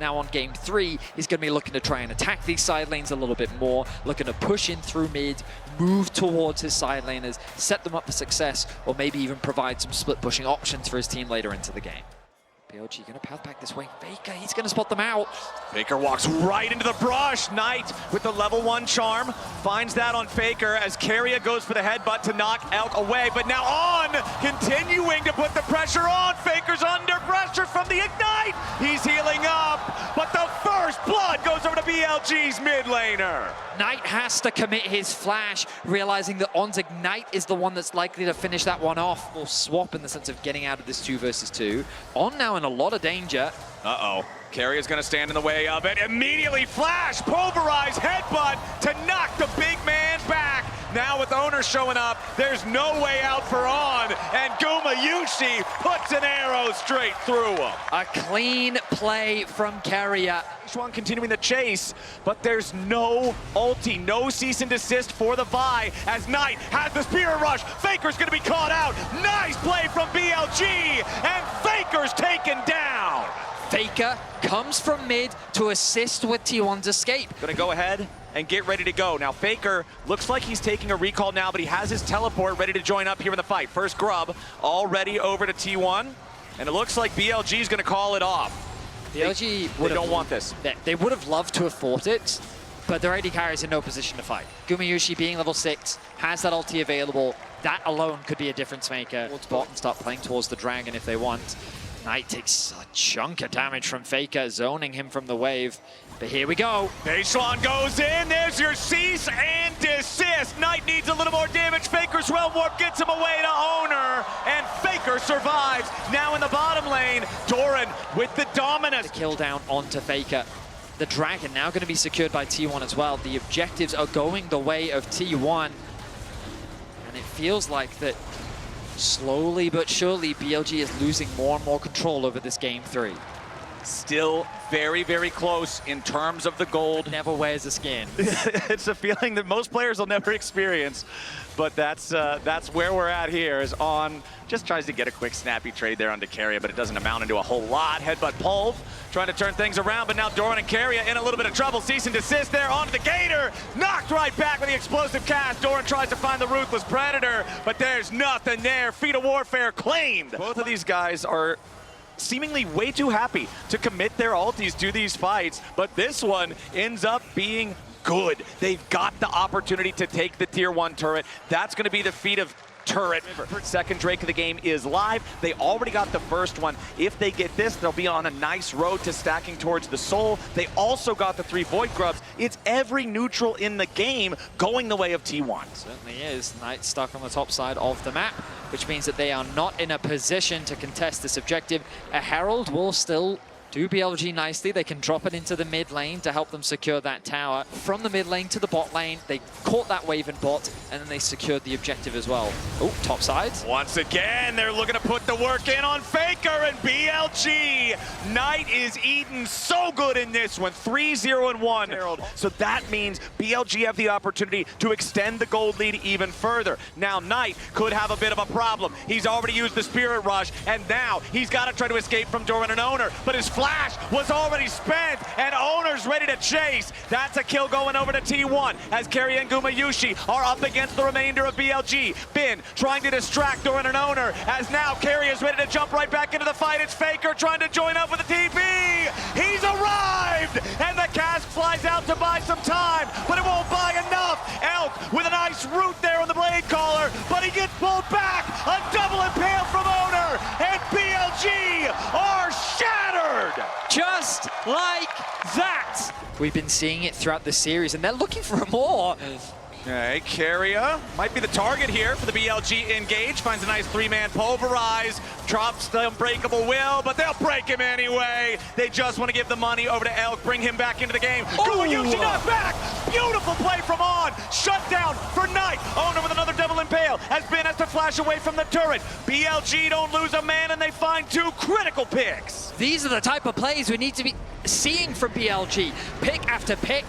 Now on game 3, he's going to be looking to try and attack these side lanes a little bit more, looking to push in through mid, move towards his side laners, set them up for success, or maybe even provide some split pushing options for his team later into the game. BLG going to path back this way. Faker, he's going to spot them out. Faker walks right into the brush. Knight with the level 1 charm finds that on Faker as Keria goes for the headbutt to knock Elk away. But now On continuing to put the pressure on. Faker's under pressure from the Ignite. He's healing up, but the first blood goes over to BLG's mid laner. Knight has to commit his flash, realizing that On's Ignite is the one that's likely to finish that one off, or swap in the sense of getting out of this 2 versus 2. On now in a lot of danger. Uh-oh. Keria's gonna stand in the way of it. Immediately flash, pulverize, headbutt to knock the big man back. Now with Owner showing up, there's no way out for On, and Gumayushi puts an arrow straight through him. A clean play from Keria. Xuan continuing the chase, but there's no ulti, no cease and desist for the Vi as Knight has the Spirit Rush. Faker's gonna be caught out. Nice play from BLG, and Faker's taken down. Faker comes from mid to assist with T1's escape. Gonna go ahead and get ready to go. Now Faker looks like he's taking a recall now, but he has his teleport ready to join up here in the fight. First grub already over to T1, and it looks like BLG's gonna call it off. BLG they don't want this. They would have loved to have fought it, but their AD carry is in no position to fight. Gumayushi being level 6, has that ulti available. That alone could be a difference maker. Towards bot and start playing towards the dragon if they want. Knight takes a chunk of damage from Faker, zoning him from the wave. But here we go. Beishuan goes in, there's your cease and desist. Knight needs a little more damage. Faker's Realm Warp gets him away to Owner, and Faker survives. Now in the bottom lane, Doran with the dominance. The kill down onto Faker. The dragon now going to be secured by T1 as well. The objectives are going the way of T1. And it feels like that slowly but surely BLG is losing more and more control over this game 3. Still very, very close in terms of the gold. Never wears a skin. It's a feeling that most players will never experience, but that's where we're at here. Is On just tries to get a quick snappy trade there onto Keria, but it doesn't amount into a whole lot. Headbutt Pulv trying to turn things around, but now Doran and Keria in a little bit of trouble. Cease and desist there onto the Gator. Knocked right back with the explosive cast. Doran tries to find the Ruthless Predator, but there's nothing there. Feat of Warfare claimed. Both of these guys are seemingly way too happy to commit their ultis to these fights, but this one ends up being good. They've got the opportunity to take the tier 1 turret. That's going to be the feat of turret. Second Drake of the game is live. They already got the first one. If they get this, they'll be on a nice road to stacking towards the soul. They also got the 3 Void Grubs. It's every neutral in the game going the way of T1. Certainly is. Knight stuck on the top side of the map, which means that they are not in a position to contest this objective. A Herald will still do BLG nicely. They can drop it into the mid lane to help them secure that tower. From the mid lane to the bot lane, they caught that wave in bot, and then they secured the objective as well. Oh, top side. Once again, they're looking to put the work in on Faker and BLG. Knight is eating so good in this one, 3-0-1. So that means BLG have the opportunity to extend the gold lead even further. Now Knight could have a bit of a problem. He's already used the Spirit Rush, and now he's got to try to escape from Doran and Owner, but his flash was already spent, and Owner's ready to chase. That's a kill going over to T1 as Keria and Gumayushi are up against the remainder of BLG. Bin trying to distract Doran and Owner as now Keria's ready to jump right back into the fight. It's Faker trying to join up with the TP. He's arrived, and the cast flies out to buy some time, but it won't buy enough. Elk with a nice root there on the blade caller, but he gets pulled back. A double impale from Owner, and BLG are shattered. Just like that. We've been seeing it throughout the series, and they're looking for more. Okay, Keria might be the target here for the BLG engage. Finds a nice 3-man pulverize, drops the unbreakable will, but they'll break him anyway. They just want to give the money over to Elk, bring him back into the game. Gumayushi knocked back. Beautiful play from On. Shut down for Knight. Owner with another double impale as Ben has to flash away from the turret. BLG don't lose a man, and they find 2 critical picks. These are the type of plays we need to be seeing from BLG. Pick after pick.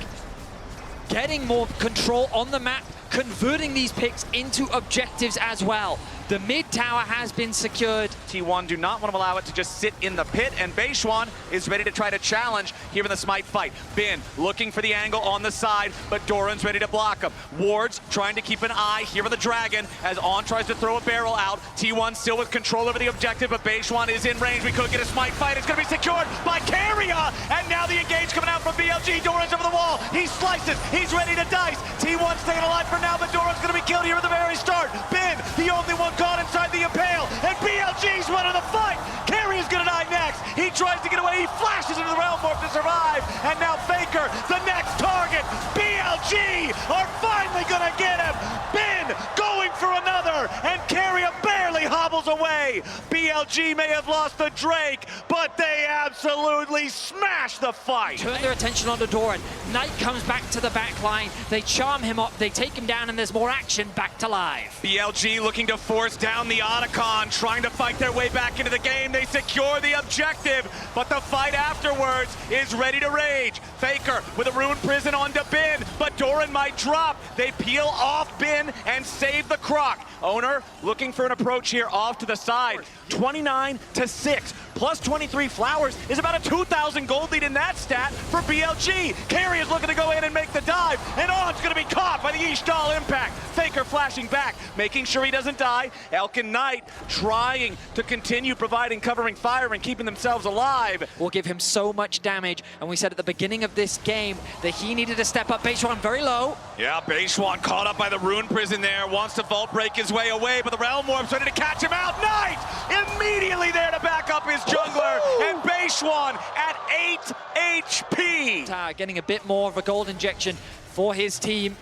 Getting more control on the map, converting these picks into objectives as well. The mid tower has been secured. T1 do not want to allow it to just sit in the pit, and Beishwan is ready to try to challenge here in the Smite fight. Bin looking for the angle on the side, but Doran's ready to block him. Wards trying to keep an eye here on the Dragon as On tries to throw a barrel out. T1 still with control over the objective, but Beishwan is in range. We could get a Smite fight. It's going to be secured by Carrier, and now the engage coming out from BLG. Doran's over the wall. He slices. He's ready to dice. T1 staying alive for now, but Doran's going to be killed here at the very start. Bin, the only one caught inside the impale, and BLG's running the fight. Carrier's going to die next. He tries to get away. He flashes into the realm morph to survive, and now Faker, the next target. BLG are finally going to get him. Bin going for another, and Carrier barely hobbles away. BLG may have lost the Drake, but they absolutely smash the fight. Turn their attention onto Doran. Knight comes back to the back line. They charm him up, they take him down, and there's more action back to live. BLG looking to force down the Otacon, trying to fight their way back into the game. They secure the objective, but the fight afterwards is ready to rage. Faker with a Rune Prison onto Bin, but Doran might drop. They peel off Bin and save the Croc. Owner looking for an approach here off to the side. 29-6, plus 23 flowers is about a 2,000 gold lead in that stat for BLG. Carey is looking to go in and make the dive, and On's going to be caught by the Ishtal impact. Faker flashing back, making sure he doesn't die. Elk and Knight trying to continue providing covering fire and keeping themselves alive. Will give him so much damage, and we said at the beginning of this game that he needed to step up. Beishwan very low. Yeah, Beishwan caught up by the Rune Prison there, wants to vault break his way away, but the Realm Warp's ready to catch him out. Knight immediately there to back up his jungler, and Beishwan at 8 HP. Getting a bit more of a gold injection for his team.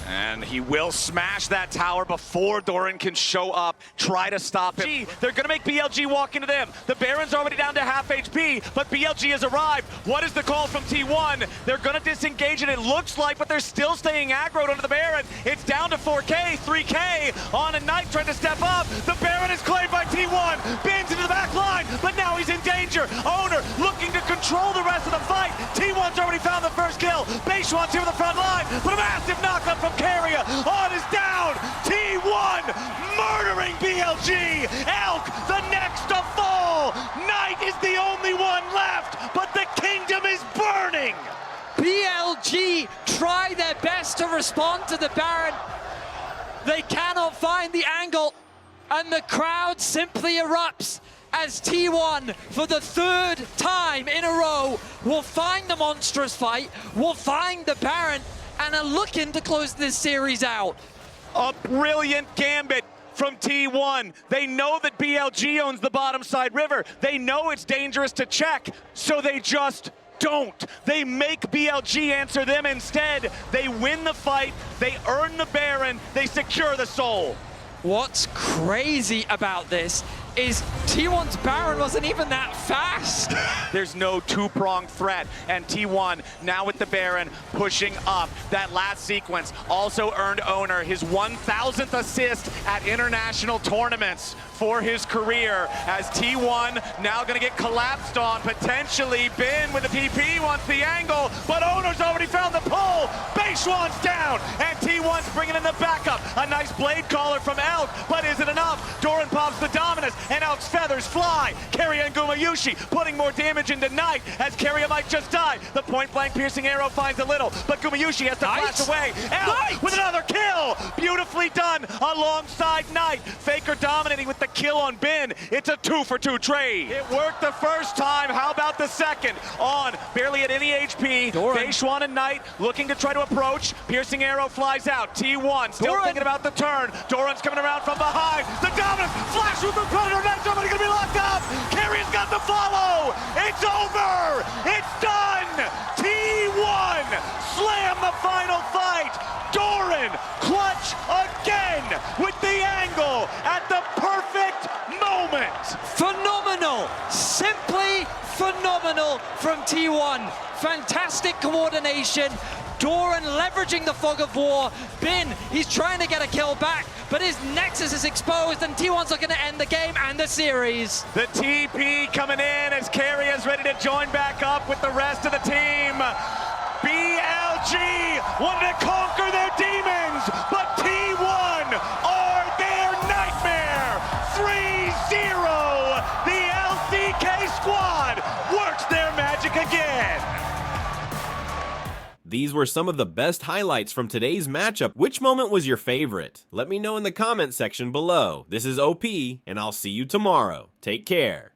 And he will smash that tower before Doran can show up, try to stop him. They're going to make BLG walk into them. The Baron's already down to half HP, but BLG has arrived. What is the call from T1? They're going to disengage it looks like, but they're still staying aggroed onto the Baron. It's down to 4K, 3K on a Knight trying to step up. The Baron is claimed by T1, bends into the back line, but now he's in danger. Owner looking to control the rest of the fight. T1's already found the first kill. Beishwan's here on the front line, but a massive knockup from Carrier. On is down. T1 murdering BLG. Elk the next to fall. Knight is the only one left, but the kingdom is burning. BLG try their best to respond to the Baron. They cannot find the angle, and the crowd simply erupts as T1, for the third time in a row, will find the monstrous fight, will find the Baron, and are looking to close this series out. A brilliant gambit from T1. They know that BLG owns the bottom side river. They know it's dangerous to check, so they just don't. They make BLG answer them instead. They win the fight, they earn the Baron, they secure the soul. What's crazy about this is T1's Baron wasn't even that fast. There's no two-pronged threat, and T1 now with the Baron pushing up. That last sequence also earned Owner his 1,000th assist at international tournaments for his career, as T1 now gonna get collapsed on, potentially. Bin with the TP wants the angle, but Owner's already found the pull. Beishwan's down, and T1's bringing in the backup. A nice blade caller from Elk, but is it enough? Doran pops the Dominus, and Elk's feathers fly. Carrier and Gumayushi putting more damage into Knight, as Carrier might just die. The point-blank piercing arrow finds a little, but Gumayushi has to flash away. Elk with another kill! Beautifully done alongside Knight. Faker dominating with the kill on Bin. It's a 2-for-2 trade. It worked the first time. How about the second? On, barely at any HP. Beishwan and Knight looking to try to approach. Piercing arrow flies out. T1 still thinking about the turn. Doran's coming around from behind. The Dominus flash with the Predator. Now somebody gonna be locked up. Carrier's got the follow. It's over. It's done. T1 slam the final fight. Doran clutch again with the angle at the perfect moment. Phenomenal, simply phenomenal from T1. Fantastic coordination. Doran leveraging the fog of war. Bin, he's trying to get a kill back, but his Nexus is exposed, and T1's looking to end the game and the series. The TP coming in as Carrier's ready to join back up with the rest of the team. BLG wanted to conquer their demons, but T1 are their nightmare. squad works their magic again. These were some of the best highlights from today's matchup. Which moment was your favorite? Let me know in the comment section below. This is OP, and I'll see you tomorrow. Take care.